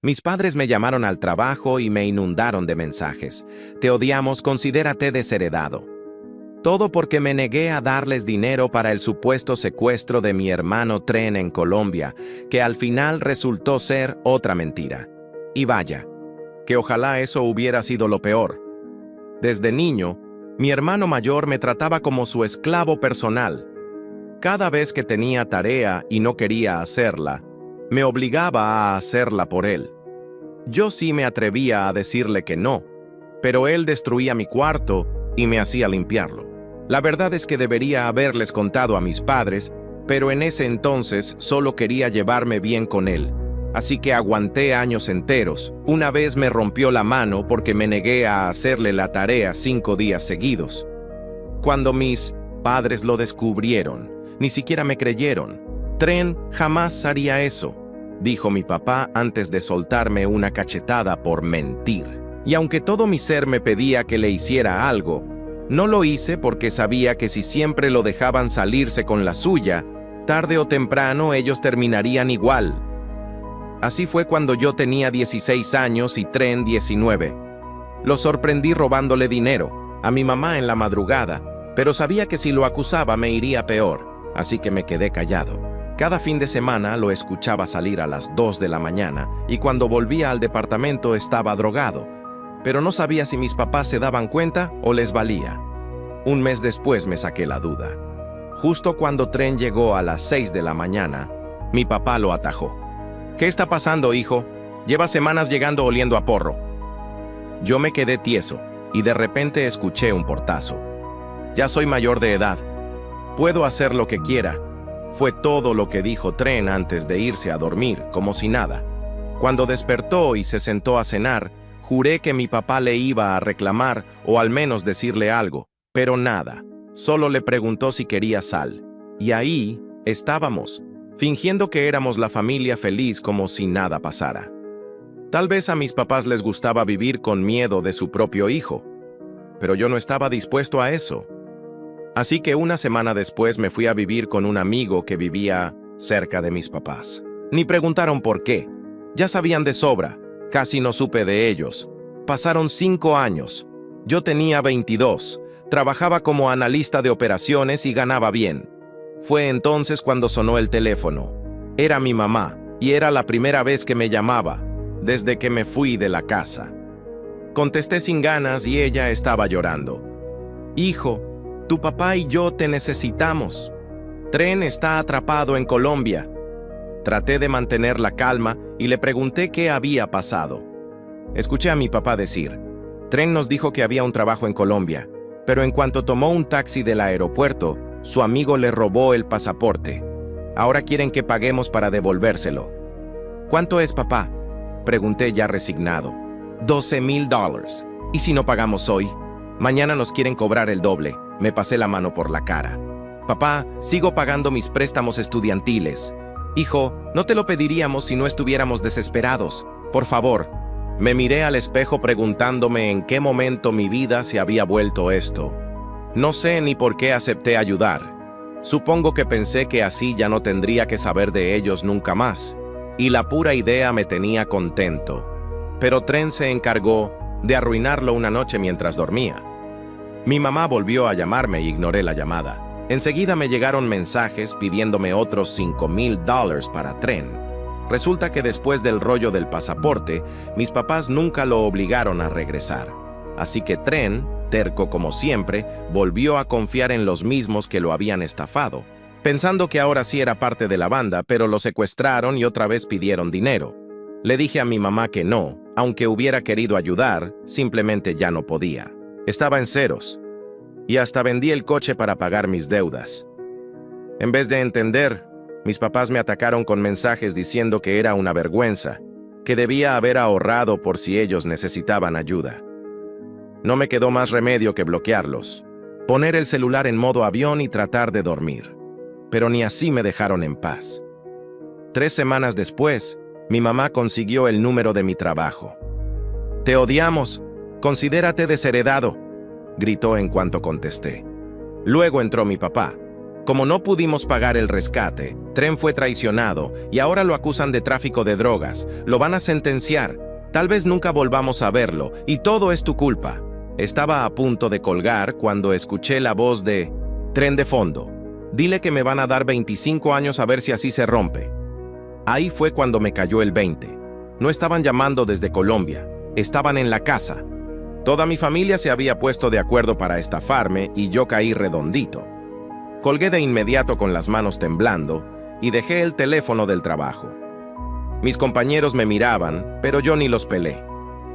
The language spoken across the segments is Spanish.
Mis padres me llamaron al trabajo y me inundaron de mensajes. Te odiamos, considérate desheredado. Todo porque me negué a darles dinero para el supuesto secuestro de mi hermano Tren en Colombia, que al final resultó ser otra mentira. Y vaya, que ojalá eso hubiera sido lo peor. Desde niño, mi hermano mayor me trataba como su esclavo personal. Cada vez que tenía tarea y no quería hacerla, me obligaba a hacerla por él. Yo sí me atrevía a decirle que no, pero él destruía mi cuarto y me hacía limpiarlo. La verdad es que debería haberles contado a mis padres, pero en ese entonces solo quería llevarme bien con él. Así que aguanté años enteros. Una vez me rompió la mano porque me negué a hacerle la tarea 5 días seguidos. Cuando mis padres lo descubrieron, ni siquiera me creyeron. Tren jamás haría eso, dijo mi papá antes de soltarme una cachetada por mentir. Y aunque todo mi ser me pedía que le hiciera algo, no lo hice porque sabía que si siempre lo dejaban salirse con la suya, tarde o temprano ellos terminarían igual. Así fue cuando yo tenía 16 años y Tren 19. Lo sorprendí robándole dinero a mi mamá en la madrugada, pero sabía que si lo acusaba me iría peor, así que me quedé callado. Cada fin de semana lo escuchaba salir a las 2 de la mañana y cuando volvía al departamento estaba drogado, pero no sabía si mis papás se daban cuenta o les valía. Un mes después me saqué la duda. Justo cuando Tren llegó a las 6 de la mañana, mi papá lo atajó. ¿Qué está pasando, hijo? Lleva semanas llegando oliendo a porro. Yo me quedé tieso y de repente escuché un portazo. Ya soy mayor de edad. Puedo hacer lo que quiera. Fue todo lo que dijo Tren antes de irse a dormir, como si nada. Cuando despertó y se sentó a cenar, juré que mi papá le iba a reclamar o al menos decirle algo, pero nada. Solo le preguntó si quería sal. Y ahí estábamos, fingiendo que éramos la familia feliz como si nada pasara. Tal vez a mis papás les gustaba vivir con miedo de su propio hijo, pero yo no estaba dispuesto a eso. Así que una semana después me fui a vivir con un amigo que vivía cerca de mis papás. Ni preguntaron por qué. Ya sabían de sobra. Casi no supe de ellos. Pasaron 5 años. Yo tenía 22. Trabajaba como analista de operaciones y ganaba bien. Fue entonces cuando sonó el teléfono. Era mi mamá, y era la primera vez que me llamaba, desde que me fui de la casa. Contesté sin ganas y ella estaba llorando. Hijo, tu papá y yo te necesitamos. Tren está atrapado en Colombia. Traté de mantener la calma y le pregunté qué había pasado. Escuché a mi papá decir, Tren nos dijo que había un trabajo en Colombia, pero en cuanto tomó un taxi del aeropuerto, su amigo le robó el pasaporte. Ahora quieren que paguemos para devolvérselo. ¿Cuánto es, papá?, pregunté ya resignado. $12,000. ¿Y si no pagamos hoy? Mañana nos quieren cobrar el doble. Me pasé la mano por la cara. Papá, sigo pagando mis préstamos estudiantiles. Hijo, no te lo pediríamos si no estuviéramos desesperados. Por favor. Me miré al espejo preguntándome en qué momento mi vida se había vuelto esto. No sé ni por qué acepté ayudar. Supongo que pensé que así ya no tendría que saber de ellos nunca más. Y la pura idea me tenía contento. Pero Tren se encargó de arruinarlo una noche mientras dormía. Mi mamá volvió a llamarme y ignoré la llamada. Enseguida me llegaron mensajes pidiéndome otros $5,000 para Tren. Resulta que después del rollo del pasaporte, mis papás nunca lo obligaron a regresar. Así que Tren, terco como siempre, volvió a confiar en los mismos que lo habían estafado, pensando que ahora sí era parte de la banda, pero lo secuestraron y otra vez pidieron dinero. Le dije a mi mamá que no, aunque hubiera querido ayudar, simplemente ya no podía. Estaba en ceros. Y hasta vendí el coche para pagar mis deudas. En vez de entender, mis papás me atacaron con mensajes diciendo que era una vergüenza, que debía haber ahorrado por si ellos necesitaban ayuda. No me quedó más remedio que bloquearlos, poner el celular en modo avión y tratar de dormir. Pero ni así me dejaron en paz. 3 semanas después, mi mamá consiguió el número de mi trabajo. «Te odiamos, considérate desheredado», gritó en cuanto contesté. Luego entró mi papá. Como no pudimos pagar el rescate, Tren fue traicionado y ahora lo acusan de tráfico de drogas. Lo van a sentenciar. Tal vez nunca volvamos a verlo y todo es tu culpa. Estaba a punto de colgar cuando escuché la voz de Tren de fondo. Dile que me van a dar 25 años a ver si así se rompe. Ahí fue cuando me cayó el 20. No estaban llamando desde Colombia, estaban en la casa. Toda mi familia se había puesto de acuerdo para estafarme y yo caí redondito. Colgué de inmediato con las manos temblando y dejé el teléfono del trabajo. Mis compañeros me miraban, pero yo ni los pelé.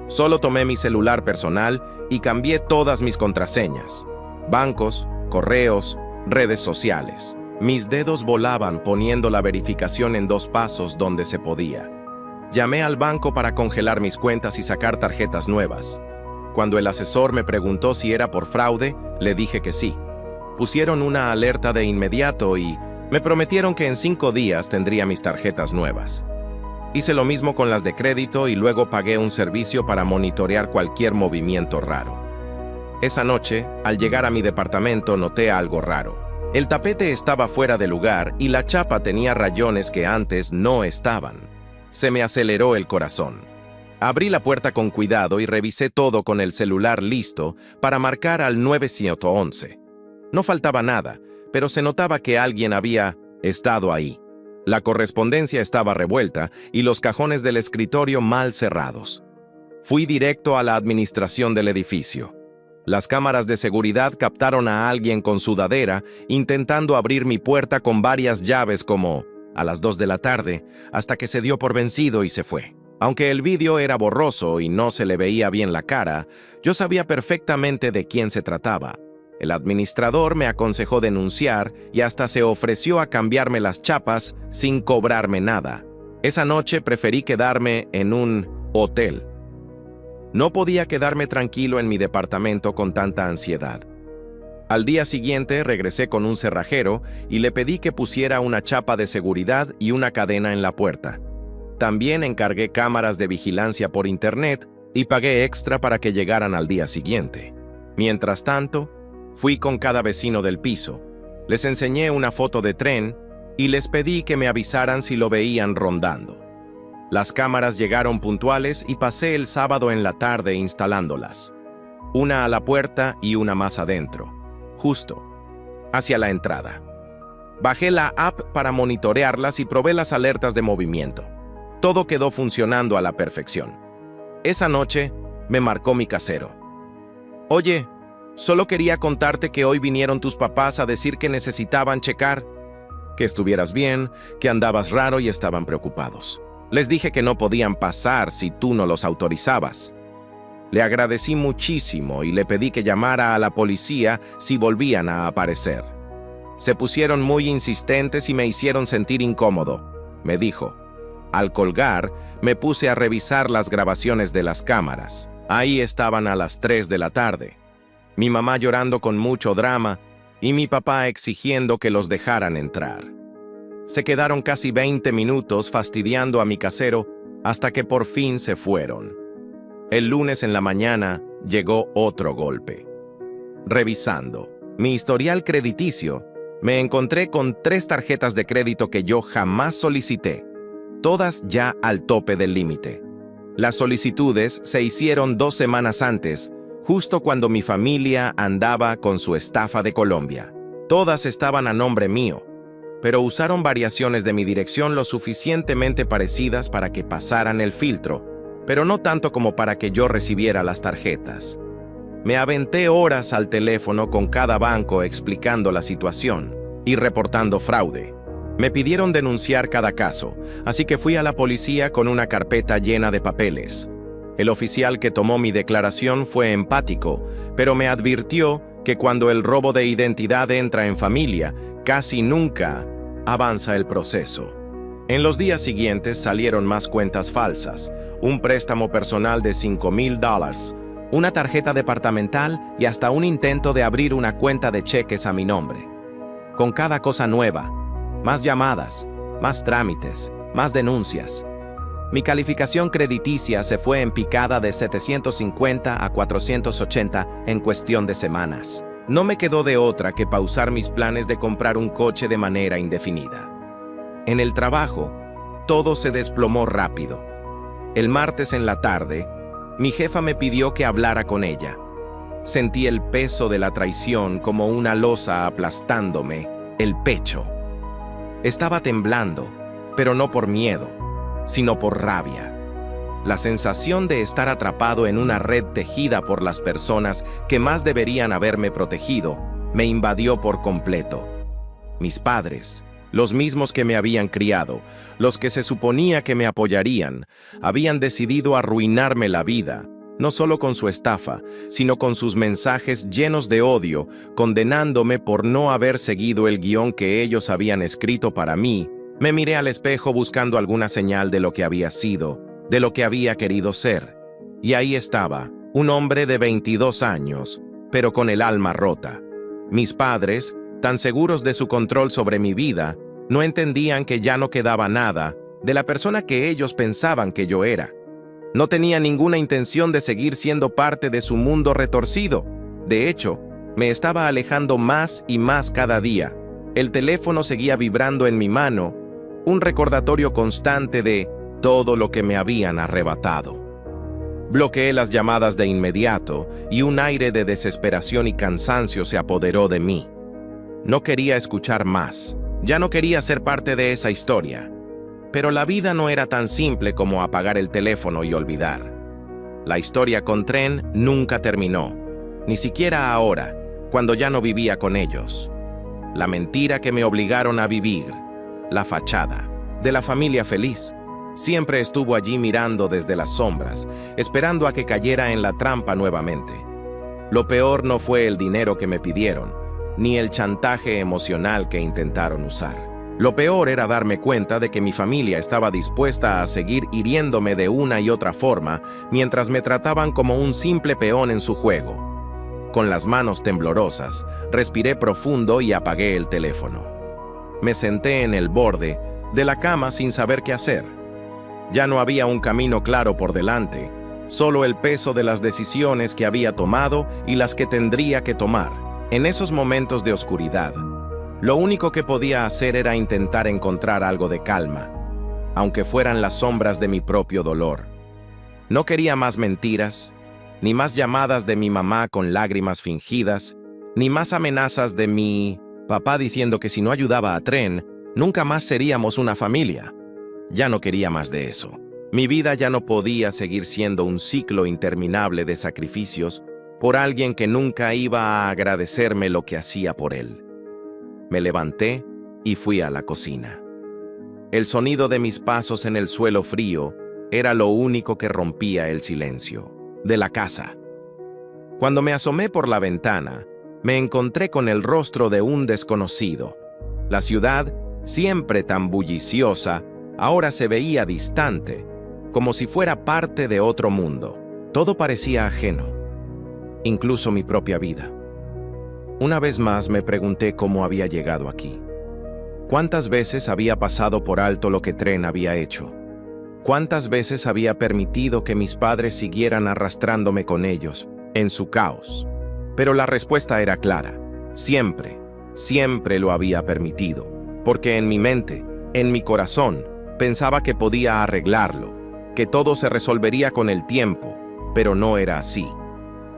Solo tomé mi celular personal y cambié todas mis contraseñas. Bancos, correos, redes sociales. Mis dedos volaban poniendo la verificación en 2 pasos donde se podía. Llamé al banco para congelar mis cuentas y sacar tarjetas nuevas. Cuando el asesor me preguntó si era por fraude, le dije que sí. Pusieron una alerta de inmediato y me prometieron que en 5 días tendría mis tarjetas nuevas. Hice lo mismo con las de crédito y luego pagué un servicio para monitorear cualquier movimiento raro. Esa noche, al llegar a mi departamento, noté algo raro. El tapete estaba fuera de lugar y la chapa tenía rayones que antes no estaban. Se me aceleró el corazón. Abrí la puerta con cuidado y revisé todo con el celular listo para marcar al 911. No faltaba nada, pero se notaba que alguien había estado ahí. La correspondencia estaba revuelta y los cajones del escritorio mal cerrados. Fui directo a la administración del edificio. Las cámaras de seguridad captaron a alguien con sudadera intentando abrir mi puerta con varias llaves como a las 2 de la tarde, hasta que se dio por vencido y se fue. Aunque el vídeo era borroso y no se le veía bien la cara, yo sabía perfectamente de quién se trataba. El administrador me aconsejó denunciar y hasta se ofreció a cambiarme las chapas sin cobrarme nada. Esa noche preferí quedarme en un hotel. No podía quedarme tranquilo en mi departamento con tanta ansiedad. Al día siguiente regresé con un cerrajero y le pedí que pusiera una chapa de seguridad y una cadena en la puerta. También encargué cámaras de vigilancia por internet y pagué extra para que llegaran al día siguiente. Mientras tanto, fui con cada vecino del piso, les enseñé una foto de Tren y les pedí que me avisaran si lo veían rondando. Las cámaras llegaron puntuales y pasé el sábado en la tarde instalándolas. Una a la puerta y una más adentro, justo hacia la entrada. Bajé la app para monitorearlas y probé las alertas de movimiento. Todo quedó funcionando a la perfección. Esa noche me marcó mi casero. Oye, solo quería contarte que hoy vinieron tus papás a decir que necesitaban checar, que estuvieras bien, que andabas raro y estaban preocupados. Les dije que no podían pasar si tú no los autorizabas. Le agradecí muchísimo y le pedí que llamara a la policía si volvían a aparecer. Se pusieron muy insistentes y me hicieron sentir incómodo, me dijo. Al colgar, me puse a revisar las grabaciones de las cámaras. Ahí estaban a las 3 de la tarde. Mi mamá llorando con mucho drama y mi papá exigiendo que los dejaran entrar. Se quedaron casi 20 minutos fastidiando a mi casero hasta que por fin se fueron. El lunes en la mañana llegó otro golpe. Revisando mi historial crediticio, me encontré con 3 tarjetas de crédito que yo jamás solicité, todas ya al tope del límite. Las solicitudes se hicieron 2 semanas antes, justo cuando mi familia andaba con su estafa de Colombia. Todas estaban a nombre mío, pero usaron variaciones de mi dirección lo suficientemente parecidas para que pasaran el filtro, pero no tanto como para que yo recibiera las tarjetas. Me aventé horas al teléfono con cada banco explicando la situación y reportando fraude. Me pidieron denunciar cada caso, así que fui a la policía con una carpeta llena de papeles. El oficial que tomó mi declaración fue empático, pero me advirtió que cuando el robo de identidad entra en familia, casi nunca avanza el proceso. En los días siguientes salieron más cuentas falsas, un préstamo personal de $5,000, una tarjeta departamental y hasta un intento de abrir una cuenta de cheques a mi nombre. Con cada cosa nueva, más llamadas, más trámites, más denuncias. Mi calificación crediticia se fue en picada de 750 a 480 en cuestión de semanas. No me quedó de otra que pausar mis planes de comprar un coche de manera indefinida. En el trabajo, todo se desplomó rápido. El martes en la tarde, mi jefa me pidió que hablara con ella. Sentí el peso de la traición como una losa aplastándome el pecho. Estaba temblando, pero no por miedo, sino por rabia. La sensación de estar atrapado en una red tejida por las personas que más deberían haberme protegido me invadió por completo. Mis padres, los mismos que me habían criado, los que se suponía que me apoyarían, habían decidido arruinarme la vida, no solo con su estafa, sino con sus mensajes llenos de odio, condenándome por no haber seguido el guión que ellos habían escrito para mí. Me miré al espejo buscando alguna señal de lo que había sido, de lo que había querido ser. Y ahí estaba, un hombre de 22 años, pero con el alma rota. Mis padres, tan seguros de su control sobre mi vida, no entendían que ya no quedaba nada de la persona que ellos pensaban que yo era. No tenía ninguna intención de seguir siendo parte de su mundo retorcido. De hecho, me estaba alejando más y más cada día. El teléfono seguía vibrando en mi mano, un recordatorio constante de todo lo que me habían arrebatado. Bloqueé las llamadas de inmediato y un aire de desesperación y cansancio se apoderó de mí. No quería escuchar más, ya no quería ser parte de esa historia. Pero la vida no era tan simple como apagar el teléfono y olvidar. La historia con Tren nunca terminó, ni siquiera ahora, cuando ya no vivía con ellos. La mentira que me obligaron a vivir, la fachada de la familia feliz, siempre estuvo allí mirando desde las sombras, esperando a que cayera en la trampa nuevamente. Lo peor no fue el dinero que me pidieron, ni el chantaje emocional que intentaron usar. Lo peor era darme cuenta de que mi familia estaba dispuesta a seguir hiriéndome de una y otra forma, mientras me trataban como un simple peón en su juego. Con las manos temblorosas, respiré profundo y apagué el teléfono. Me senté en el borde de la cama sin saber qué hacer. Ya no había un camino claro por delante, solo el peso de las decisiones que había tomado y las que tendría que tomar. En esos momentos de oscuridad, lo único que podía hacer era intentar encontrar algo de calma, aunque fueran las sombras de mi propio dolor. No quería más mentiras, ni más llamadas de mi mamá con lágrimas fingidas, ni más amenazas de mi papá diciendo que si no ayudaba a Tren, nunca más seríamos una familia. Ya no quería más de eso. Mi vida ya no podía seguir siendo un ciclo interminable de sacrificios por alguien que nunca iba a agradecerme lo que hacía por él. Me levanté y fui a la cocina. El sonido de mis pasos en el suelo frío era lo único que rompía el silencio de la casa. Cuando me asomé por la ventana, me encontré con el rostro de un desconocido. La ciudad, siempre tan bulliciosa, ahora se veía distante, como si fuera parte de otro mundo. Todo parecía ajeno, incluso mi propia vida. Una vez más me pregunté cómo había llegado aquí. ¿Cuántas veces había pasado por alto lo que Tren había hecho? ¿Cuántas veces había permitido que mis padres siguieran arrastrándome con ellos, en su caos? Pero la respuesta era clara. Siempre, siempre lo había permitido, porque en mi mente, en mi corazón, pensaba que podía arreglarlo, que todo se resolvería con el tiempo, pero no era así.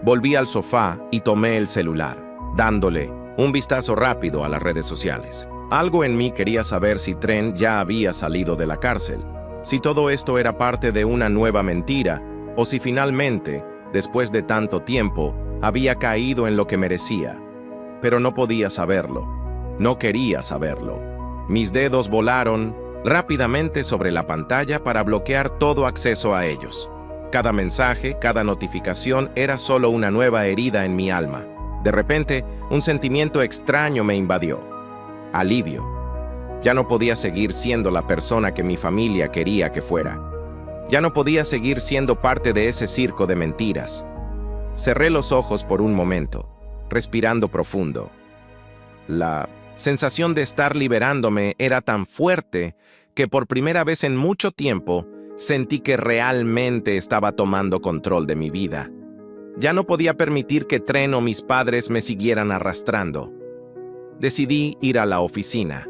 Volví al sofá y tomé el celular, dándole un vistazo rápido a las redes sociales. Algo en mí quería saber si Tren ya había salido de la cárcel, si todo esto era parte de una nueva mentira, o si finalmente, después de tanto tiempo, había caído en lo que merecía. Pero no podía saberlo, no quería saberlo. Mis dedos volaron rápidamente sobre la pantalla para bloquear todo acceso a ellos. Cada mensaje, cada notificación era solo una nueva herida en mi alma. De repente, un sentimiento extraño me invadió. Alivio. Ya no podía seguir siendo la persona que mi familia quería que fuera. Ya no podía seguir siendo parte de ese circo de mentiras. Cerré los ojos por un momento, respirando profundo. La sensación de estar liberándome era tan fuerte que por primera vez en mucho tiempo sentí que realmente estaba tomando control de mi vida. Ya no podía permitir que Tren o mis padres me siguieran arrastrando. Decidí ir a la oficina.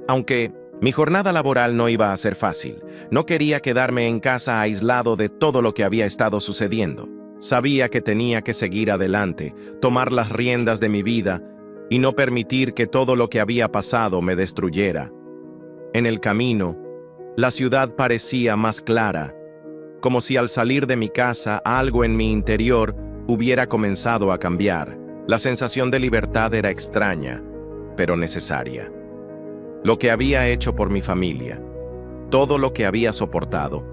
Aunque mi jornada laboral no iba a ser fácil, no quería quedarme en casa aislado de todo lo que había estado sucediendo. Sabía que tenía que seguir adelante, tomar las riendas de mi vida y no permitir que todo lo que había pasado me destruyera. En el camino, la ciudad parecía más clara, como si al salir de mi casa algo en mi interior hubiera comenzado a cambiar. La sensación de libertad era extraña, pero necesaria. Lo que había hecho por mi familia, todo lo que había soportado,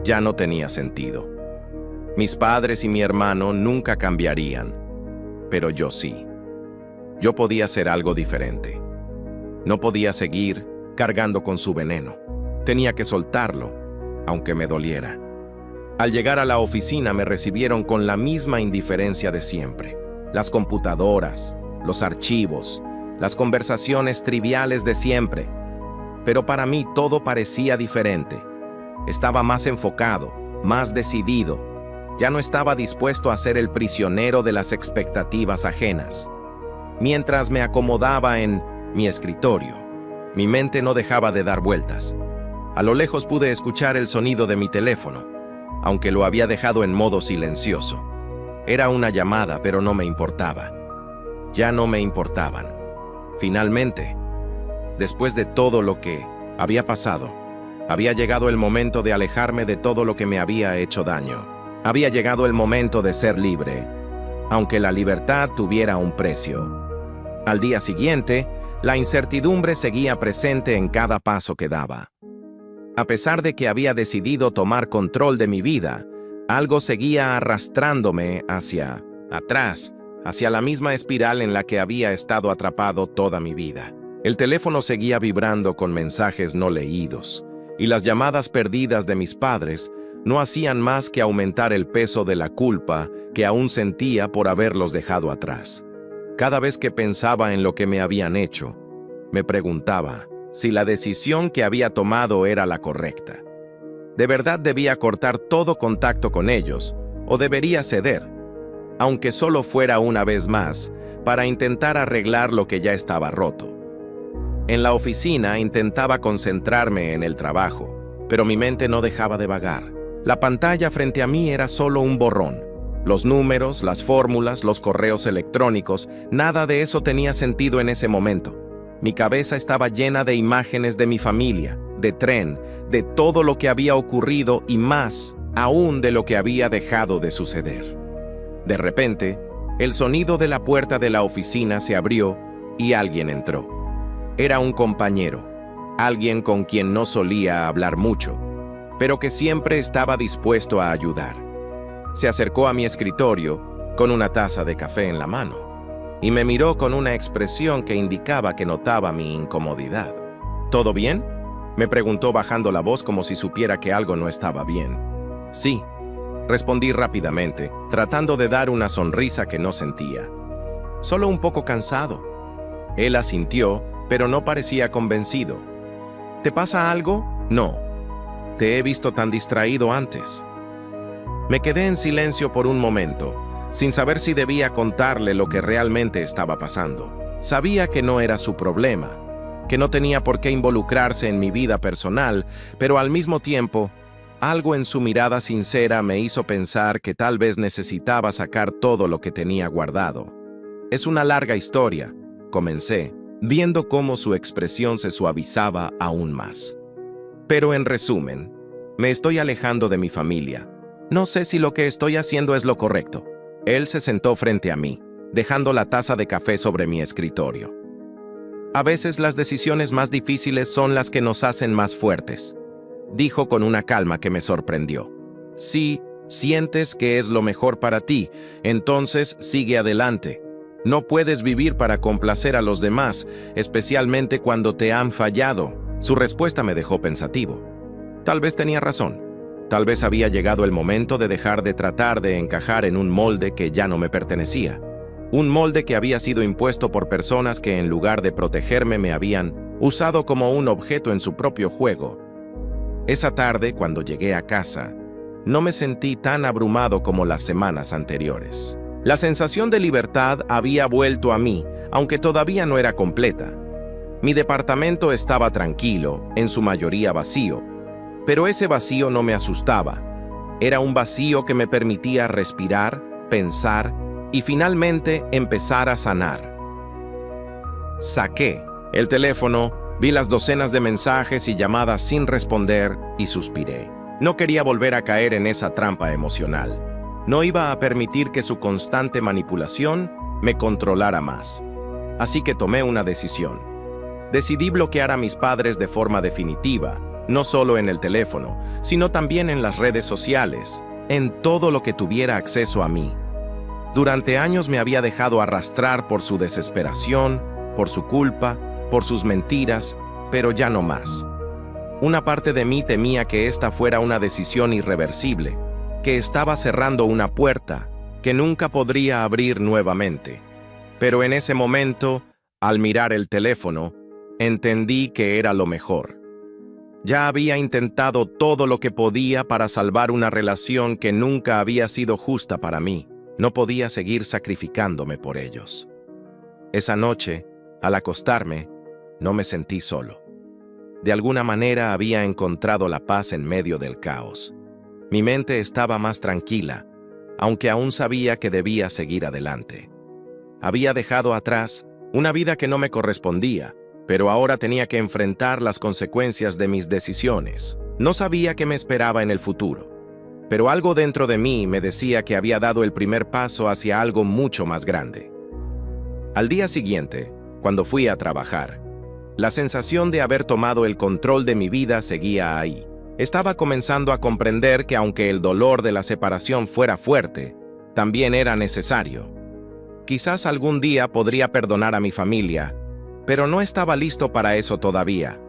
ya no tenía sentido. Mis padres y mi hermano nunca cambiarían, pero yo sí. Yo podía hacer algo diferente. No podía seguir cargando con su veneno. Tenía que soltarlo, aunque me doliera. Al llegar a la oficina me recibieron con la misma indiferencia de siempre. Las computadoras, los archivos, las conversaciones triviales de siempre. Pero para mí todo parecía diferente. Estaba más enfocado, más decidido. Ya no estaba dispuesto a ser el prisionero de las expectativas ajenas. Mientras me acomodaba en mi escritorio, mi mente no dejaba de dar vueltas. A lo lejos pude escuchar el sonido de mi teléfono, aunque lo había dejado en modo silencioso. Era una llamada, pero no me importaba. Ya no me importaban. Finalmente, después de todo lo que había pasado, había llegado el momento de alejarme de todo lo que me había hecho daño. Había llegado el momento de ser libre, aunque la libertad tuviera un precio. Al día siguiente, la incertidumbre seguía presente en cada paso que daba. A pesar de que había decidido tomar control de mi vida, algo seguía arrastrándome hacia atrás, hacia la misma espiral en la que había estado atrapado toda mi vida. El teléfono seguía vibrando con mensajes no leídos, y las llamadas perdidas de mis padres no hacían más que aumentar el peso de la culpa que aún sentía por haberlos dejado atrás. Cada vez que pensaba en lo que me habían hecho, me preguntaba si la decisión que había tomado era la correcta. ¿De verdad debía cortar todo contacto con ellos o debería ceder, aunque solo fuera una vez más, para intentar arreglar lo que ya estaba roto? En la oficina intentaba concentrarme en el trabajo, pero mi mente no dejaba de vagar. La pantalla frente a mí era solo un borrón. Los números, las fórmulas, los correos electrónicos, nada de eso tenía sentido en ese momento. Mi cabeza estaba llena de imágenes de mi familia, de Tren, de todo lo que había ocurrido y más aún de lo que había dejado de suceder. De repente, el sonido de la puerta de la oficina se abrió y alguien entró. Era un compañero, alguien con quien no solía hablar mucho, pero que siempre estaba dispuesto a ayudar. Se acercó a mi escritorio con una taza de café en la mano y me miró con una expresión que indicaba que notaba mi incomodidad. ¿Todo bien?, me preguntó bajando la voz como si supiera que algo no estaba bien. Sí, respondí rápidamente, tratando de dar una sonrisa que no sentía. Solo un poco cansado. Él asintió, pero no parecía convencido. ¿Te pasa algo? No. Te he visto tan distraído antes. Me quedé en silencio por un momento, sin saber si debía contarle lo que realmente estaba pasando. Sabía que no era su problema, que no tenía por qué involucrarse en mi vida personal, pero al mismo tiempo, algo en su mirada sincera me hizo pensar que tal vez necesitaba sacar todo lo que tenía guardado. Es una larga historia, comencé, viendo cómo su expresión se suavizaba aún más. Pero en resumen, me estoy alejando de mi familia. No sé si lo que estoy haciendo es lo correcto. Él se sentó frente a mí, dejando la taza de café sobre mi escritorio. A veces las decisiones más difíciles son las que nos hacen más fuertes, dijo con una calma que me sorprendió. Si sientes que es lo mejor para ti, entonces sigue adelante. No puedes vivir para complacer a los demás, especialmente cuando te han fallado. Su respuesta me dejó pensativo. Tal vez tenía razón. Tal vez había llegado el momento de dejar de tratar de encajar en un molde que ya no me pertenecía. Un molde que había sido impuesto por personas que en lugar de protegerme me habían usado como un objeto en su propio juego. Esa tarde, cuando llegué a casa, no me sentí tan abrumado como las semanas anteriores. La sensación de libertad había vuelto a mí, aunque todavía no era completa. Mi departamento estaba tranquilo, en su mayoría vacío, pero ese vacío no me asustaba. Era un vacío que me permitía respirar, pensar y finalmente empezar a sanar. Saqué el teléfono, vi las docenas de mensajes y llamadas sin responder y suspiré. No quería volver a caer en esa trampa emocional. No iba a permitir que su constante manipulación me controlara más. Así que tomé una decisión. Decidí bloquear a mis padres de forma definitiva, no solo en el teléfono, sino también en las redes sociales, en todo lo que tuviera acceso a mí. Durante años me había dejado arrastrar por su desesperación, por su culpa, por sus mentiras, pero ya no más. Una parte de mí temía que esta fuera una decisión irreversible, que estaba cerrando una puerta que nunca podría abrir nuevamente. Pero en ese momento, al mirar el teléfono, entendí que era lo mejor. Ya había intentado todo lo que podía para salvar una relación que nunca había sido justa para mí. No podía seguir sacrificándome por ellos. Esa noche, al acostarme, no me sentí solo. De alguna manera había encontrado la paz en medio del caos. Mi mente estaba más tranquila, aunque aún sabía que debía seguir adelante. Había dejado atrás una vida que no me correspondía, pero ahora tenía que enfrentar las consecuencias de mis decisiones. No sabía qué me esperaba en el futuro, pero algo dentro de mí me decía que había dado el primer paso hacia algo mucho más grande. Al día siguiente, cuando fui a trabajar, la sensación de haber tomado el control de mi vida seguía ahí. Estaba comenzando a comprender que aunque el dolor de la separación fuera fuerte, también era necesario. Quizás algún día podría perdonar a mi familia, pero no estaba listo para eso todavía.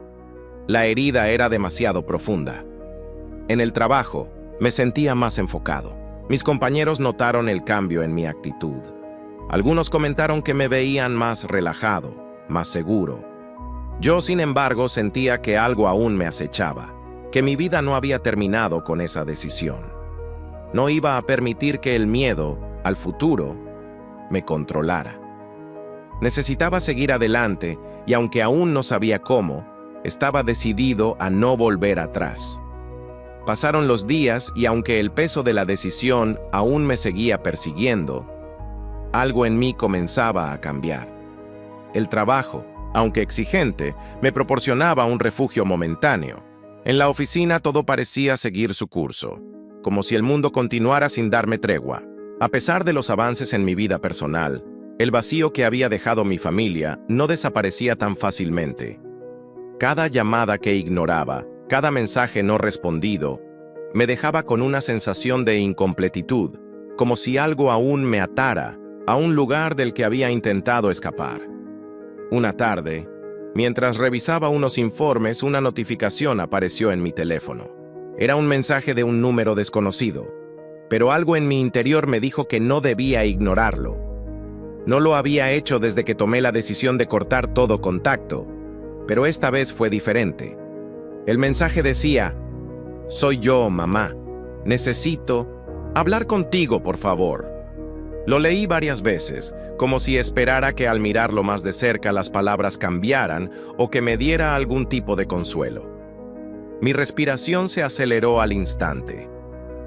La herida era demasiado profunda. En el trabajo, me sentía más enfocado. Mis compañeros notaron el cambio en mi actitud. Algunos comentaron que me veían más relajado, más seguro. Yo, sin embargo, sentía que algo aún me acechaba, que mi vida no había terminado con esa decisión. No iba a permitir que el miedo al futuro me controlara. Necesitaba seguir adelante y aunque aún no sabía cómo, estaba decidido a no volver atrás. Pasaron los días y aunque el peso de la decisión aún me seguía persiguiendo, algo en mí comenzaba a cambiar. El trabajo, aunque exigente, me proporcionaba un refugio momentáneo. En la oficina todo parecía seguir su curso, como si el mundo continuara sin darme tregua. A pesar de los avances en mi vida personal, el vacío que había dejado mi familia no desaparecía tan fácilmente. Cada llamada que ignoraba, cada mensaje no respondido, me dejaba con una sensación de incompletitud, como si algo aún me atara a un lugar del que había intentado escapar. Una tarde, mientras revisaba unos informes, una notificación apareció en mi teléfono. Era un mensaje de un número desconocido, pero algo en mi interior me dijo que no debía ignorarlo. No lo había hecho desde que tomé la decisión de cortar todo contacto, pero esta vez fue diferente. El mensaje decía: «Soy yo, mamá. Necesito hablar contigo, por favor». Lo leí varias veces, como si esperara que al mirarlo más de cerca las palabras cambiaran o que me diera algún tipo de consuelo. Mi respiración se aceleró al instante.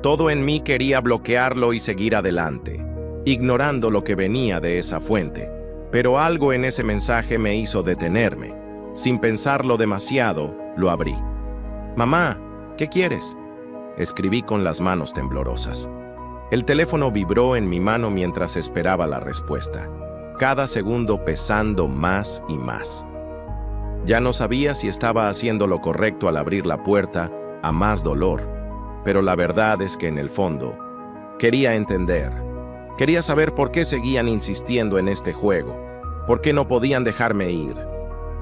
Todo en mí quería bloquearlo y seguir adelante, ignorando lo que venía de esa fuente. Pero algo en ese mensaje me hizo detenerme. Sin pensarlo demasiado, lo abrí. «Mamá, ¿qué quieres?», escribí con las manos temblorosas. El teléfono vibró en mi mano mientras esperaba la respuesta, cada segundo pesando más y más. Ya no sabía si estaba haciendo lo correcto al abrir la puerta a más dolor, pero la verdad es que en el fondo quería entender. Quería saber por qué seguían insistiendo en este juego, por qué no podían dejarme ir.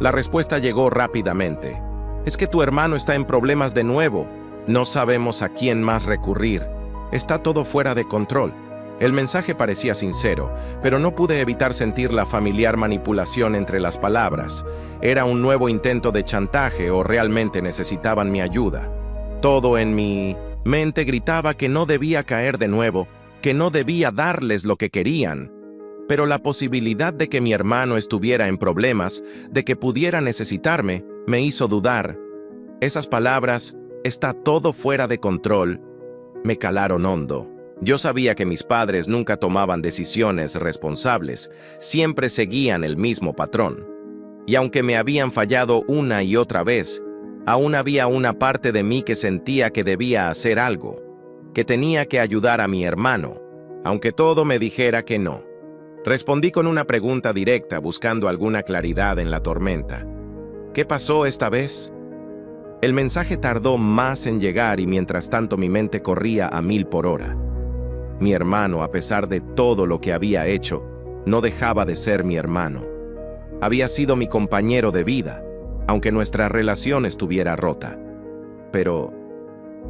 La respuesta llegó rápidamente. «Es que tu hermano está en problemas de nuevo. No sabemos a quién más recurrir. Está todo fuera de control». El mensaje parecía sincero, pero no pude evitar sentir la familiar manipulación entre las palabras. ¿Era un nuevo intento de chantaje o realmente necesitaban mi ayuda? Todo en mí Mente gritaba que no debía caer de nuevo, que no debía darles lo que querían. Pero la posibilidad de que mi hermano estuviera en problemas, de que pudiera necesitarme, me hizo dudar. Esas palabras, "está todo fuera de control", me calaron hondo. Yo sabía que mis padres nunca tomaban decisiones responsables, siempre seguían el mismo patrón. Y aunque me habían fallado una y otra vez, aún había una parte de mí que sentía que debía hacer algo, que tenía que ayudar a mi hermano, aunque todo me dijera que no. Respondí con una pregunta directa, buscando alguna claridad en la tormenta. ¿Qué pasó esta vez? El mensaje tardó más en llegar y mientras tanto mi mente corría a 1000 por hora. Mi hermano, a pesar de todo lo que había hecho, no dejaba de ser mi hermano. Había sido mi compañero de vida, aunque nuestra relación estuviera rota. Pero,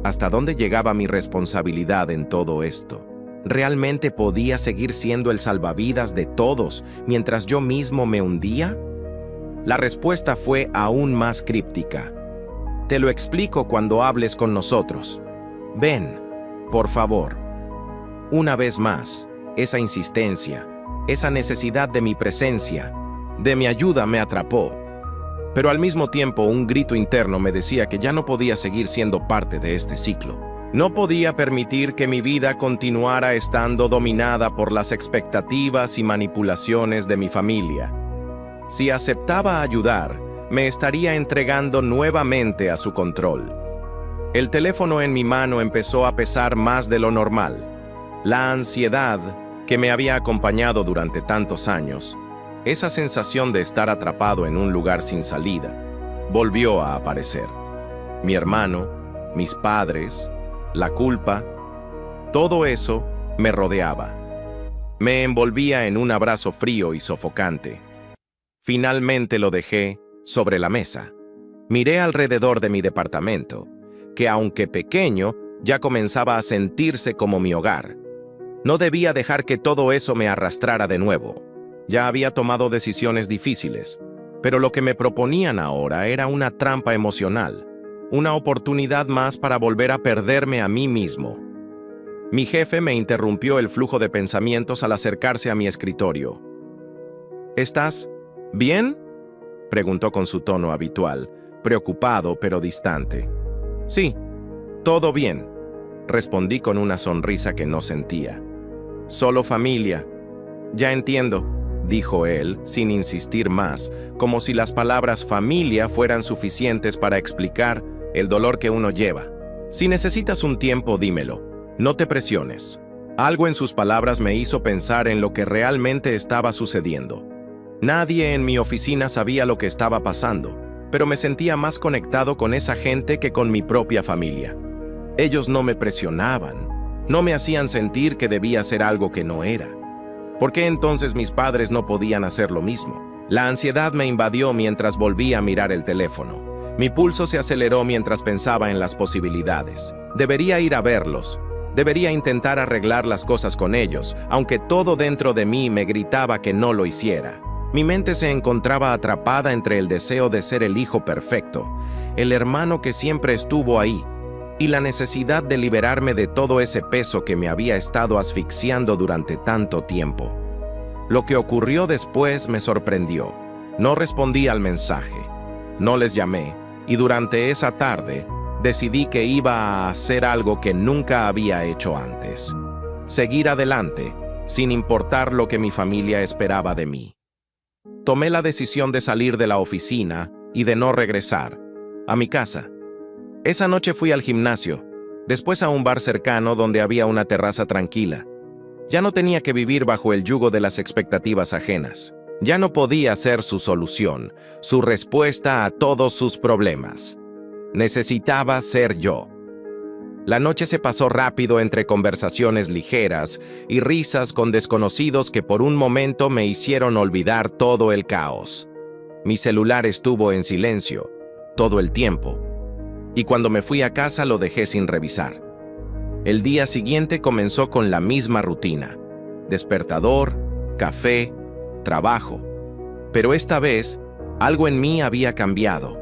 ¿hasta dónde llegaba mi responsabilidad en todo esto? ¿Realmente podía seguir siendo el salvavidas de todos mientras yo mismo me hundía? La respuesta fue aún más críptica. Te lo explico cuando hables con nosotros. Ven, por favor. Una vez más, esa insistencia, esa necesidad de mi presencia, de mi ayuda me atrapó. Pero al mismo tiempo un grito interno me decía que ya no podía seguir siendo parte de este ciclo. No podía permitir que mi vida continuara estando dominada por las expectativas y manipulaciones de mi familia. Si aceptaba ayudar, me estaría entregando nuevamente a su control. El teléfono en mi mano empezó a pesar más de lo normal. La ansiedad que me había acompañado durante tantos años, esa sensación de estar atrapado en un lugar sin salida, volvió a aparecer. Mi hermano, mis padres, la culpa, todo eso me rodeaba. Me envolvía en un abrazo frío y sofocante. Finalmente lo dejé sobre la mesa. Miré alrededor de mi departamento, que aunque pequeño, ya comenzaba a sentirse como mi hogar. No debía dejar que todo eso me arrastrara de nuevo. Ya había tomado decisiones difíciles, pero lo que me proponían ahora era una trampa emocional, una oportunidad más para volver a perderme a mí mismo. Mi jefe me interrumpió el flujo de pensamientos al acercarse a mi escritorio. ¿Estás bien?, preguntó con su tono habitual, preocupado pero distante. Sí, todo bien, respondí con una sonrisa que no sentía. Solo familia. Ya entiendo, dijo él, sin insistir más, como si las palabras familia fueran suficientes para explicar el dolor que uno lleva. Si necesitas un tiempo, dímelo. No te presiones. Algo en sus palabras me hizo pensar en lo que realmente estaba sucediendo. Nadie en mi oficina sabía lo que estaba pasando, pero me sentía más conectado con esa gente que con mi propia familia. Ellos no me presionaban. No me hacían sentir que debía hacer algo que no era. ¿Por qué entonces mis padres no podían hacer lo mismo? La ansiedad me invadió mientras volví a mirar el teléfono. Mi pulso se aceleró mientras pensaba en las posibilidades. Debería ir a verlos. Debería intentar arreglar las cosas con ellos, aunque todo dentro de mí me gritaba que no lo hiciera. Mi mente se encontraba atrapada entre el deseo de ser el hijo perfecto, el hermano que siempre estuvo ahí, y la necesidad de liberarme de todo ese peso que me había estado asfixiando durante tanto tiempo. Lo que ocurrió después me sorprendió. No respondí al mensaje, no les llamé, y durante esa tarde decidí que iba a hacer algo que nunca había hecho antes. Seguir adelante, sin importar lo que mi familia esperaba de mí. Tomé la decisión de salir de la oficina y de no regresar a mi casa. Esa noche fui al gimnasio, después a un bar cercano donde había una terraza tranquila. Ya no tenía que vivir bajo el yugo de las expectativas ajenas. Ya no podía ser su solución, su respuesta a todos sus problemas. Necesitaba ser yo. La noche se pasó rápido entre conversaciones ligeras y risas con desconocidos que por un momento me hicieron olvidar todo el caos. Mi celular estuvo en silencio todo el tiempo, y cuando me fui a casa lo dejé sin revisar. El día siguiente comenzó con la misma rutina: despertador, café, trabajo. Pero esta vez, algo en mí había cambiado.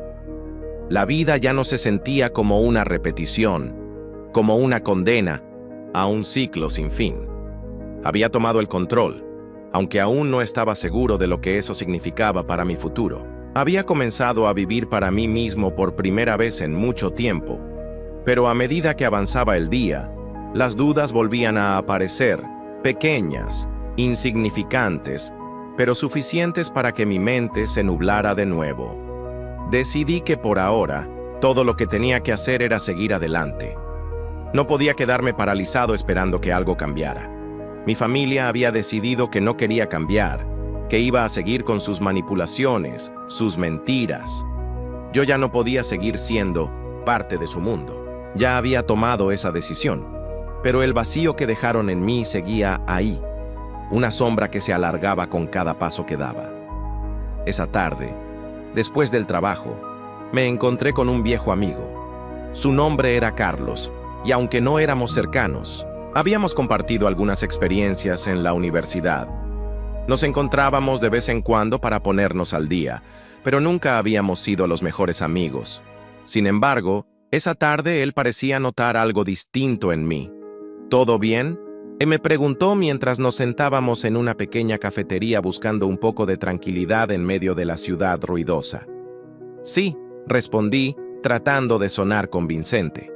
La vida ya no se sentía como una repetición, como una condena a un ciclo sin fin. Había tomado el control, aunque aún no estaba seguro de lo que eso significaba para mi futuro. Había comenzado a vivir para mí mismo por primera vez en mucho tiempo, pero a medida que avanzaba el día, las dudas volvían a aparecer, pequeñas, insignificantes, pero suficientes para que mi mente se nublara de nuevo. Decidí que por ahora, todo lo que tenía que hacer era seguir adelante. No podía quedarme paralizado esperando que algo cambiara. Mi familia había decidido que no quería cambiar, que iba a seguir con sus manipulaciones, sus mentiras. Yo ya no podía seguir siendo parte de su mundo. Ya había tomado esa decisión, pero el vacío que dejaron en mí seguía ahí, una sombra que se alargaba con cada paso que daba. Esa tarde, después del trabajo, me encontré con un viejo amigo. Su nombre era Carlos, y aunque no éramos cercanos, habíamos compartido algunas experiencias en la universidad. Nos encontrábamos de vez en cuando para ponernos al día, pero nunca habíamos sido los mejores amigos. Sin embargo, esa tarde él parecía notar algo distinto en mí. ¿Todo bien?, me preguntó mientras nos sentábamos en una pequeña cafetería buscando un poco de tranquilidad en medio de la ciudad ruidosa. Sí, respondí, tratando de sonar convincente.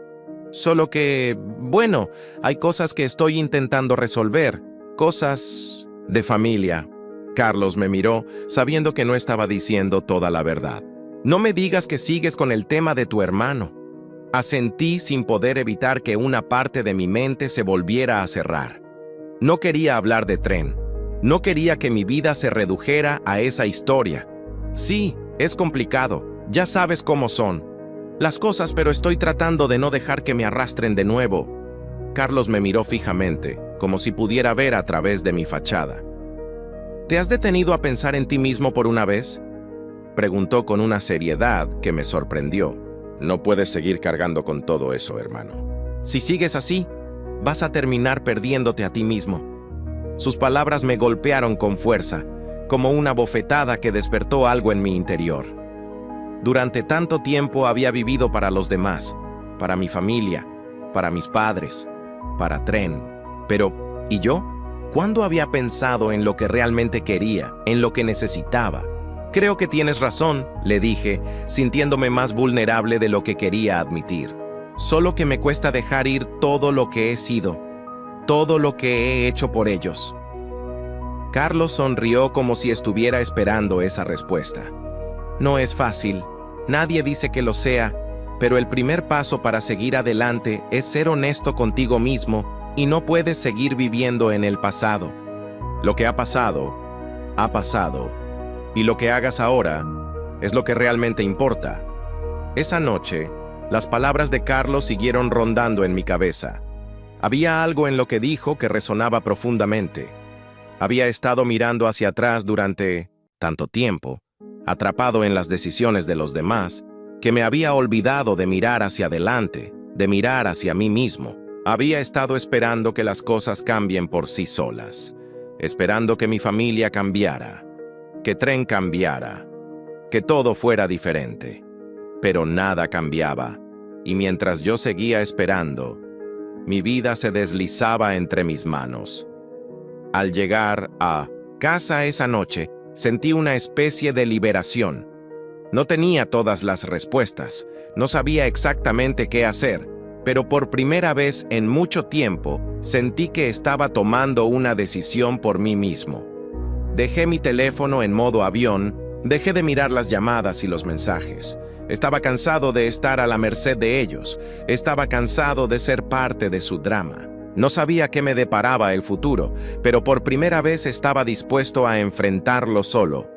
Solo que, bueno, hay cosas que estoy intentando resolver, cosas de familia. Carlos me miró, sabiendo que no estaba diciendo toda la verdad. No me digas que sigues con el tema de tu hermano. Asentí sin poder evitar que una parte de mi mente se volviera a cerrar. No quería hablar de Tren. No quería que mi vida se redujera a esa historia. Sí, es complicado. Ya sabes cómo son las cosas, pero estoy tratando de no dejar que me arrastren de nuevo. Carlos me miró fijamente, como si pudiera ver a través de mi fachada. ¿Te has detenido a pensar en ti mismo por una vez?, preguntó con una seriedad que me sorprendió. No puedes seguir cargando con todo eso, hermano. Si sigues así, vas a terminar perdiéndote a ti mismo. Sus palabras me golpearon con fuerza, como una bofetada que despertó algo en mi interior. Durante tanto tiempo había vivido para los demás, para mi familia, para mis padres, para Tren. Pero, ¿y yo? ¿Cuándo había pensado en lo que realmente quería, en lo que necesitaba? Creo que tienes razón, le dije, sintiéndome más vulnerable de lo que quería admitir. Solo que me cuesta dejar ir todo lo que he sido, todo lo que he hecho por ellos. Carlos sonrió como si estuviera esperando esa respuesta. No es fácil, nadie dice que lo sea, pero el primer paso para seguir adelante es ser honesto contigo mismo y no puedes seguir viviendo en el pasado. Lo que ha pasado, y lo que hagas ahora es lo que realmente importa. Esa noche, las palabras de Carlos siguieron rondando en mi cabeza. Había algo en lo que dijo que resonaba profundamente. Había estado mirando hacia atrás durante tanto tiempo, atrapado en las decisiones de los demás, que me había olvidado de mirar hacia adelante, de mirar hacia mí mismo. Había estado esperando que las cosas cambien por sí solas, esperando que mi familia cambiara, que Tren cambiara, que todo fuera diferente. Pero nada cambiaba, y mientras yo seguía esperando, mi vida se deslizaba entre mis manos. Al llegar a casa esa noche, sentí una especie de liberación. No tenía todas las respuestas, no sabía exactamente qué hacer, pero por primera vez en mucho tiempo sentí que estaba tomando una decisión por mí mismo. Dejé mi teléfono en modo avión, dejé de mirar las llamadas y los mensajes. Estaba cansado de estar a la merced de ellos, estaba cansado de ser parte de su drama. No sabía qué me deparaba el futuro, pero por primera vez estaba dispuesto a enfrentarlo solo.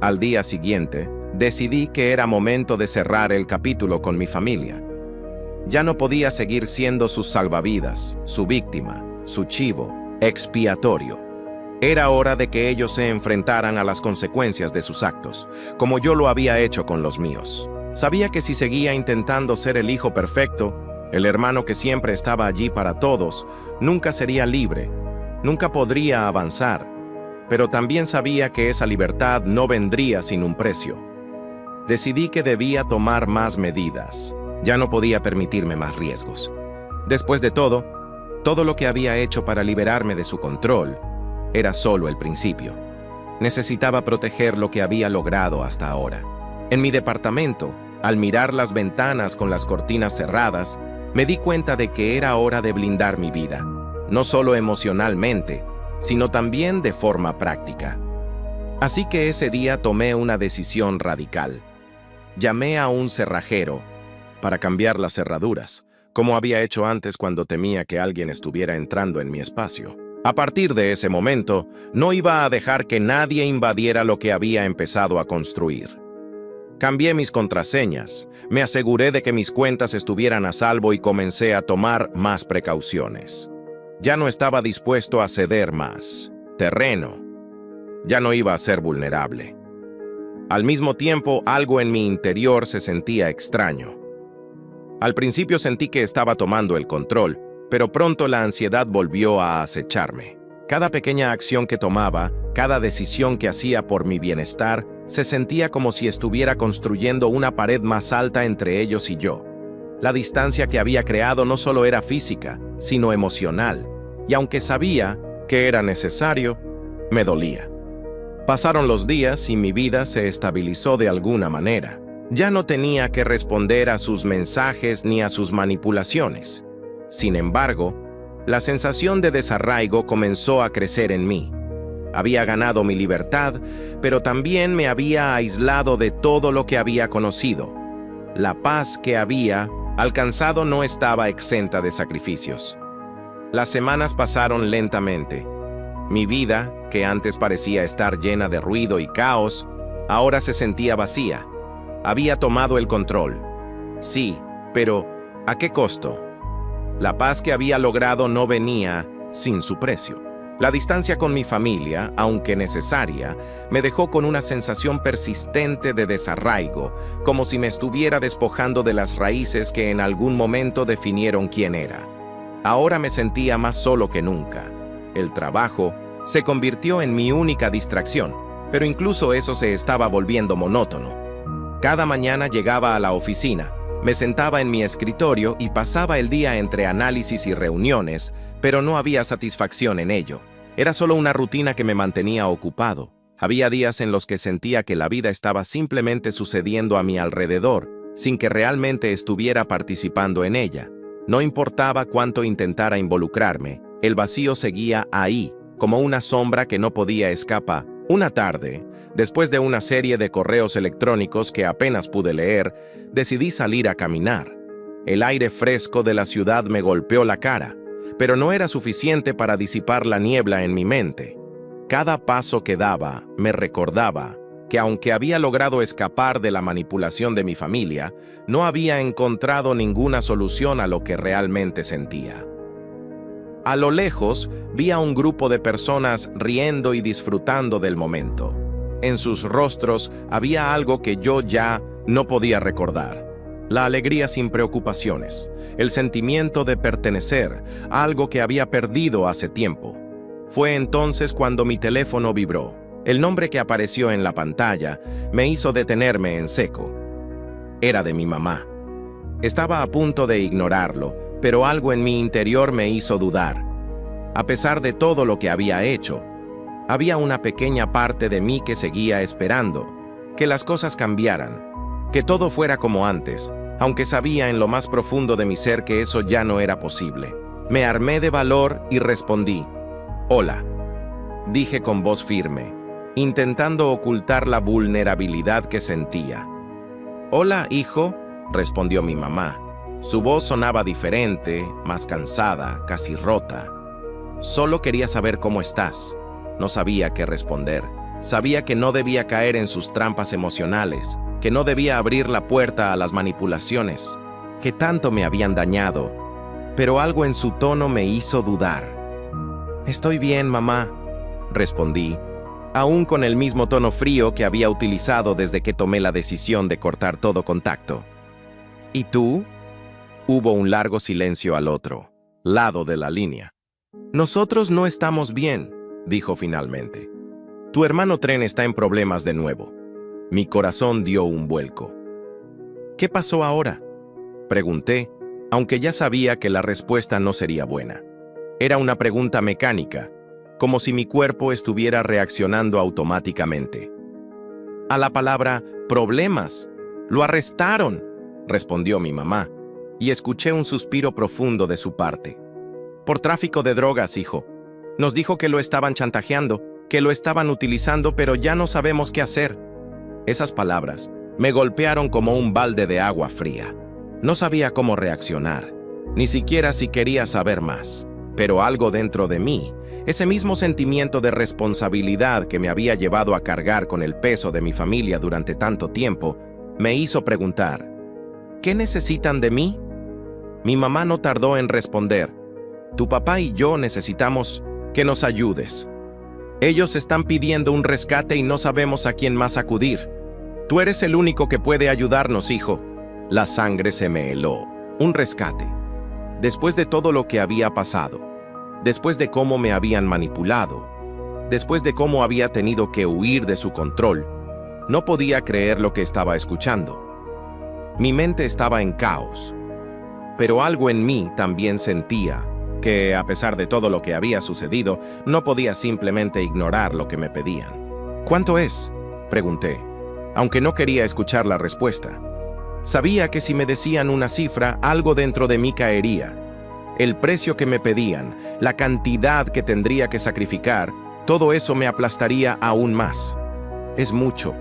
Al día siguiente, decidí que era momento de cerrar el capítulo con mi familia. Ya no podía seguir siendo sus salvavidas, su víctima, su chivo expiatorio. Era hora de que ellos se enfrentaran a las consecuencias de sus actos, como yo lo había hecho con los míos. Sabía que si seguía intentando ser el hijo perfecto, el hermano que siempre estaba allí para todos, nunca sería libre, nunca podría avanzar, pero también sabía que esa libertad no vendría sin un precio. Decidí que debía tomar más medidas. Ya no podía permitirme más riesgos. Después de todo lo que había hecho para liberarme de su control era solo el principio. Necesitaba proteger lo que había logrado hasta ahora. En mi departamento, al mirar las ventanas con las cortinas cerradas, me di cuenta de que era hora de blindar mi vida, no solo emocionalmente, sino también de forma práctica. Así que ese día tomé una decisión radical. Llamé a un cerrajero para cambiar las cerraduras, como había hecho antes cuando temía que alguien estuviera entrando en mi espacio. A partir de ese momento, no iba a dejar que nadie invadiera lo que había empezado a construir. Cambié mis contraseñas, me aseguré de que mis cuentas estuvieran a salvo y comencé a tomar más precauciones. Ya no estaba dispuesto a ceder más terreno. Ya no iba a ser vulnerable. Al mismo tiempo, algo en mi interior se sentía extraño. Al principio sentí que estaba tomando el control, pero pronto la ansiedad volvió a acecharme. Cada pequeña acción que tomaba, cada decisión que hacía por mi bienestar, se sentía como si estuviera construyendo una pared más alta entre ellos y yo. La distancia que había creado no solo era física, sino emocional, y aunque sabía que era necesario, me dolía. Pasaron los días y mi vida se estabilizó de alguna manera. Ya no tenía que responder a sus mensajes ni a sus manipulaciones. Sin embargo, la sensación de desarraigo comenzó a crecer en mí. Había ganado mi libertad, pero también me había aislado de todo lo que había conocido. La paz que había alcanzado no estaba exenta de sacrificios. Las semanas pasaron lentamente. Mi vida, que antes parecía estar llena de ruido y caos, ahora se sentía vacía. Había tomado el control. Sí, pero ¿a qué costo? La paz que había logrado no venía sin su precio. La distancia con mi familia, aunque necesaria, me dejó con una sensación persistente de desarraigo, como si me estuviera despojando de las raíces que en algún momento definieron quién era. Ahora me sentía más solo que nunca. El trabajo se convirtió en mi única distracción, pero incluso eso se estaba volviendo monótono. Cada mañana llegaba a la oficina, me sentaba en mi escritorio y pasaba el día entre análisis y reuniones, pero no había satisfacción en ello. Era solo una rutina que me mantenía ocupado. Había días en los que sentía que la vida estaba simplemente sucediendo a mi alrededor, sin que realmente estuviera participando en ella. No importaba cuánto intentara involucrarme, el vacío seguía ahí, como una sombra que no podía escapar. Una tarde, después de una serie de correos electrónicos que apenas pude leer, decidí salir a caminar. El aire fresco de la ciudad me golpeó la cara, pero no era suficiente para disipar la niebla en mi mente. Cada paso que daba me recordaba que aunque había logrado escapar de la manipulación de mi familia, no había encontrado ninguna solución a lo que realmente sentía. A lo lejos, vi a un grupo de personas riendo y disfrutando del momento. En sus rostros había algo que yo ya no podía recordar. La alegría sin preocupaciones, el sentimiento de pertenecer, algo que había perdido hace tiempo. Fue entonces cuando mi teléfono vibró. El nombre que apareció en la pantalla me hizo detenerme en seco. Era de mi mamá. Estaba a punto de ignorarlo, pero algo en mi interior me hizo dudar. A pesar de todo lo que había hecho, había una pequeña parte de mí que seguía esperando, que las cosas cambiaran, que todo fuera como antes, aunque sabía en lo más profundo de mi ser que eso ya no era posible. Me armé de valor y respondí, «Hola», dije con voz firme, intentando ocultar la vulnerabilidad que sentía. «Hola, hijo», respondió mi mamá. Su voz sonaba diferente, más cansada, casi rota. «Solo quería saber cómo estás». No sabía qué responder. Sabía que no debía caer en sus trampas emocionales, que no debía abrir la puerta a las manipulaciones, que tanto me habían dañado. Pero algo en su tono me hizo dudar. «Estoy bien, mamá», respondí, aún con el mismo tono frío que había utilizado desde que tomé la decisión de cortar todo contacto. «¿Y tú?». Hubo un largo silencio al otro lado de la línea. «Nosotros no estamos bien», dijo finalmente. «Tu hermano Tren está en problemas de nuevo». Mi corazón dio un vuelco. «¿Qué pasó ahora?», pregunté, aunque ya sabía que la respuesta no sería buena. Era una pregunta mecánica, como si mi cuerpo estuviera reaccionando automáticamente. A la palabra «problemas». «Lo arrestaron», respondió mi mamá, y escuché un suspiro profundo de su parte. «Por tráfico de drogas, hijo. Nos dijo que lo estaban chantajeando, que lo estaban utilizando, pero ya no sabemos qué hacer». Esas palabras me golpearon como un balde de agua fría. No sabía cómo reaccionar, ni siquiera si quería saber más. Pero algo dentro de mí, ese mismo sentimiento de responsabilidad que me había llevado a cargar con el peso de mi familia durante tanto tiempo, me hizo preguntar, ¿qué necesitan de mí? Mi mamá no tardó en responder, tu papá y yo necesitamos que nos ayudes. Ellos están pidiendo un rescate y no sabemos a quién más acudir. Tú eres el único que puede ayudarnos, hijo. La sangre se me heló. Un rescate. Después de todo lo que había pasado, después de cómo me habían manipulado, después de cómo había tenido que huir de su control, no podía creer lo que estaba escuchando. Mi mente estaba en caos, pero algo en mí también sentía que, a pesar de todo lo que había sucedido, no podía simplemente ignorar lo que me pedían. ¿Cuánto es?, pregunté, aunque no quería escuchar la respuesta. Sabía que si me decían una cifra, algo dentro de mí caería. El precio que me pedían, la cantidad que tendría que sacrificar, todo eso me aplastaría aún más. Es mucho.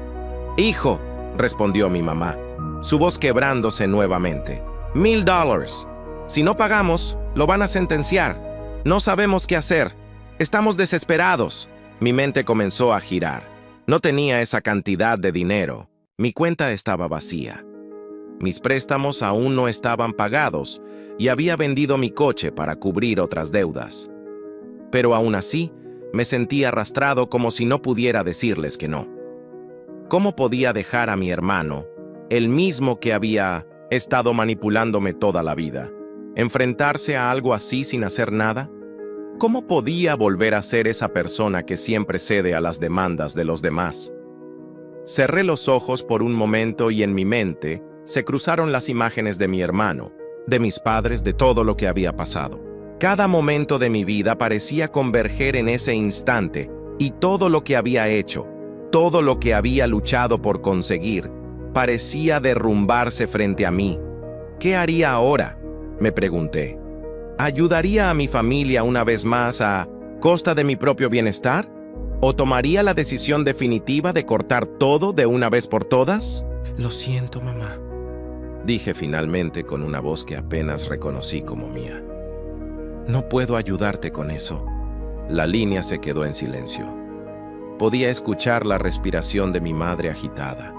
«Hijo», respondió mi mamá, su voz quebrándose nuevamente. $1,000. Si no pagamos, lo van a sentenciar. No sabemos qué hacer. Estamos desesperados. Mi mente comenzó a girar. No tenía esa cantidad de dinero. Mi cuenta estaba vacía. Mis préstamos aún no estaban pagados y había vendido mi coche para cubrir otras deudas. Pero aún así, me sentía arrastrado como si no pudiera decirles que no. ¿Cómo podía dejar a mi hermano, el mismo que había estado manipulándome toda la vida, enfrentarse a algo así sin hacer nada? ¿Cómo podía volver a ser esa persona que siempre cede a las demandas de los demás? Cerré los ojos por un momento y en mi mente se cruzaron las imágenes de mi hermano, de mis padres, de todo lo que había pasado. Cada momento de mi vida parecía converger en ese instante y todo lo que había hecho, todo lo que había luchado por conseguir, parecía derrumbarse frente a mí. ¿Qué haría ahora?, me pregunté. ¿Ayudaría a mi familia una vez más a costa de mi propio bienestar? ¿O tomaría la decisión definitiva de cortar todo de una vez por todas? «Lo siento, mamá», dije finalmente con una voz que apenas reconocí como mía. «No puedo ayudarte con eso». La línea se quedó en silencio. Podía escuchar la respiración de mi madre agitada,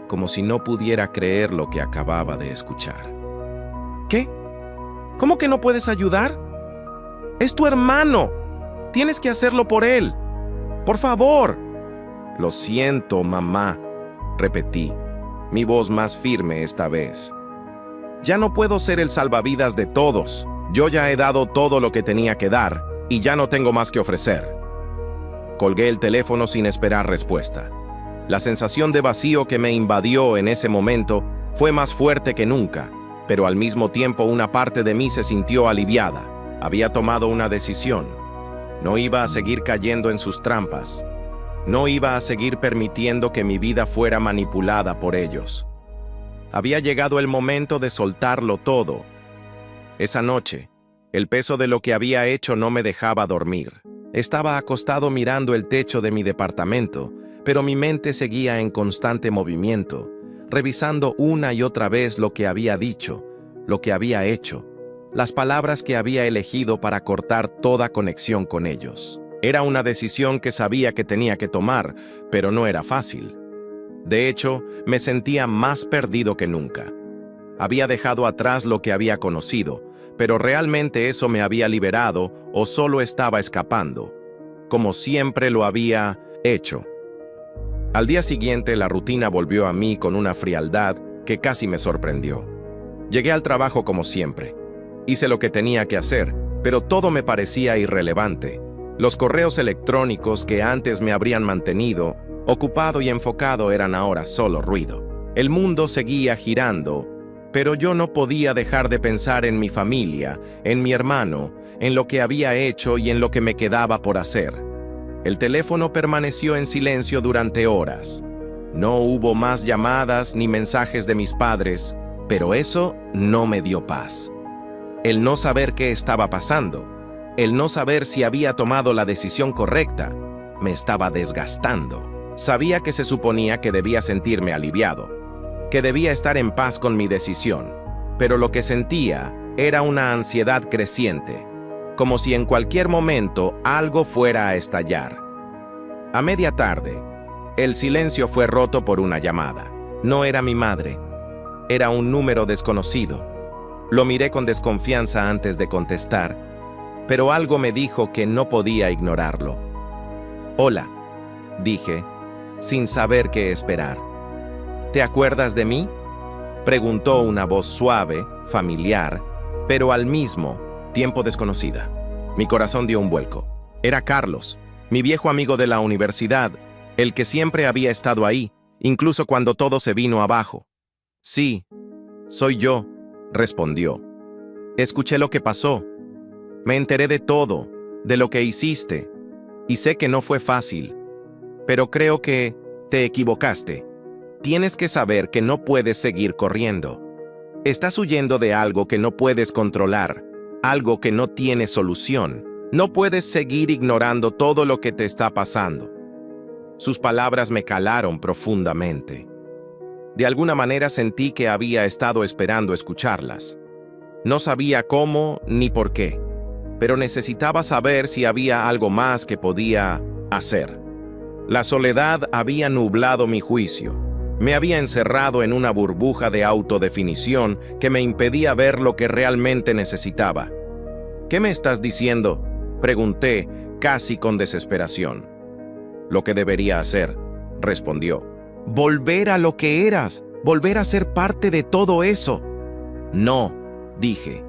como si no pudiera creer lo que acababa de escuchar. «¿Qué? ¿Cómo que no puedes ayudar? Es tu hermano. Tienes que hacerlo por él. Por favor». «Lo siento, mamá», repetí, mi voz más firme esta vez. «Ya no puedo ser el salvavidas de todos. Yo ya he dado todo lo que tenía que dar y ya no tengo más que ofrecer». Colgué el teléfono sin esperar respuesta. La sensación de vacío que me invadió en ese momento fue más fuerte que nunca, pero al mismo tiempo una parte de mí se sintió aliviada. Había tomado una decisión. No iba a seguir cayendo en sus trampas. No iba a seguir permitiendo que mi vida fuera manipulada por ellos. Había llegado el momento de soltarlo todo. Esa noche, el peso de lo que había hecho no me dejaba dormir. Estaba acostado mirando el techo de mi departamento, pero mi mente seguía en constante movimiento, revisando una y otra vez lo que había dicho, lo que había hecho, las palabras que había elegido para cortar toda conexión con ellos. Era una decisión que sabía que tenía que tomar, pero no era fácil. De hecho, me sentía más perdido que nunca. Había dejado atrás lo que había conocido, pero realmente eso me había liberado o solo estaba escapando, como siempre lo había hecho. Al día siguiente, la rutina volvió a mí con una frialdad que casi me sorprendió. Llegué al trabajo como siempre. Hice lo que tenía que hacer, pero todo me parecía irrelevante. Los correos electrónicos que antes me habrían mantenido ocupado y enfocado eran ahora solo ruido. El mundo seguía girando, Pero yo no podía dejar de pensar en mi familia, en mi hermano, en lo que había hecho y en lo que me quedaba por hacer. El teléfono permaneció en silencio durante horas. No hubo más llamadas ni mensajes de mis padres, pero eso no me dio paz. El no saber qué estaba pasando, el no saber si había tomado la decisión correcta, me estaba desgastando. Sabía que se suponía que debía sentirme aliviado, que debía estar en paz con mi decisión, pero lo que sentía era una ansiedad creciente, como si en cualquier momento algo fuera a estallar. A media tarde, el silencio fue roto por una llamada. No era mi madre, era un número desconocido. Lo miré con desconfianza antes de contestar, pero algo me dijo que no podía ignorarlo. «Hola», dije, sin saber qué esperar. «¿Te acuerdas de mí?», preguntó una voz suave, familiar, pero al mismo tiempo desconocida. Mi corazón dio un vuelco. Era Carlos, mi viejo amigo de la universidad, el que siempre había estado ahí, incluso cuando todo se vino abajo. «Sí, soy yo», respondió. «Escuché lo que pasó. Me enteré de todo, de lo que hiciste, y sé que no fue fácil, pero creo que te equivocaste. Tienes que saber que no puedes seguir corriendo. Estás huyendo de algo que no puedes controlar, algo que no tiene solución. No puedes seguir ignorando todo lo que te está pasando». Sus palabras me calaron profundamente. De alguna manera sentí que había estado esperando escucharlas. No sabía cómo ni por qué, pero necesitaba saber si había algo más que podía hacer. La soledad había nublado mi juicio. Me había encerrado en una burbuja de autodefinición que me impedía ver lo que realmente necesitaba. «¿Qué me estás diciendo?», pregunté, casi con desesperación. «Lo que debería hacer», respondió. «Volver a lo que eras, volver a ser parte de todo eso». «No», dije.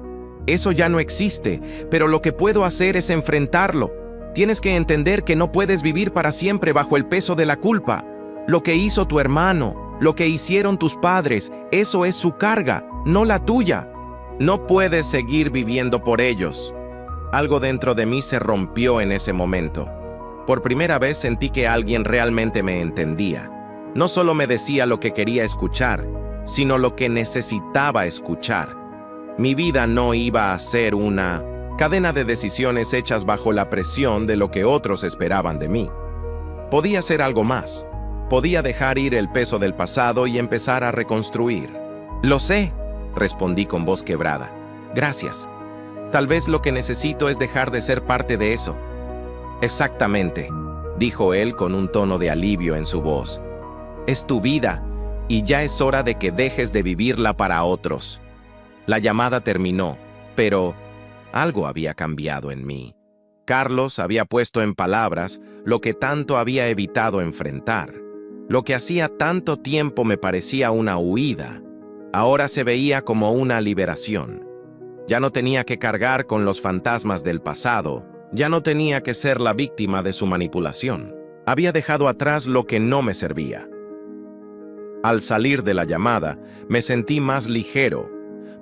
«Eso ya no existe, pero lo que puedo hacer es enfrentarlo. Tienes que entender que no puedes vivir para siempre bajo el peso de la culpa. Lo que hizo tu hermano, lo que hicieron tus padres, eso es su carga, no la tuya. No puedes seguir viviendo por ellos». Algo dentro de mí se rompió en ese momento. Por primera vez sentí que alguien realmente me entendía. No solo me decía lo que quería escuchar, sino lo que necesitaba escuchar. Mi vida no iba a ser una cadena de decisiones hechas bajo la presión de lo que otros esperaban de mí. Podía ser algo más. Podía dejar ir el peso del pasado y empezar a reconstruir. «Lo sé», respondí con voz quebrada. «Gracias. Tal vez lo que necesito es dejar de ser parte de eso». «Exactamente», dijo él con un tono de alivio en su voz. «Es tu vida, y ya es hora de que dejes de vivirla para otros». La llamada terminó, pero algo había cambiado en mí. Carlos había puesto en palabras lo que tanto había evitado enfrentar. Lo que hacía tanto tiempo me parecía una huida, ahora se veía como una liberación. Ya no tenía que cargar con los fantasmas del pasado, ya no tenía que ser la víctima de su manipulación. Había dejado atrás lo que no me servía. Al salir de la llamada, me sentí más ligero,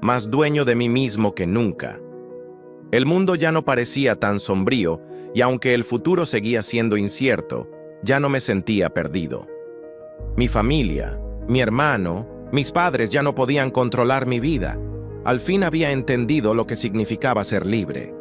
más dueño de mí mismo que nunca. El mundo ya no parecía tan sombrío, y aunque el futuro seguía siendo incierto, ya no me sentía perdido. Mi familia, mi hermano, mis padres ya no podían controlar mi vida. Al fin había entendido lo que significaba ser libre.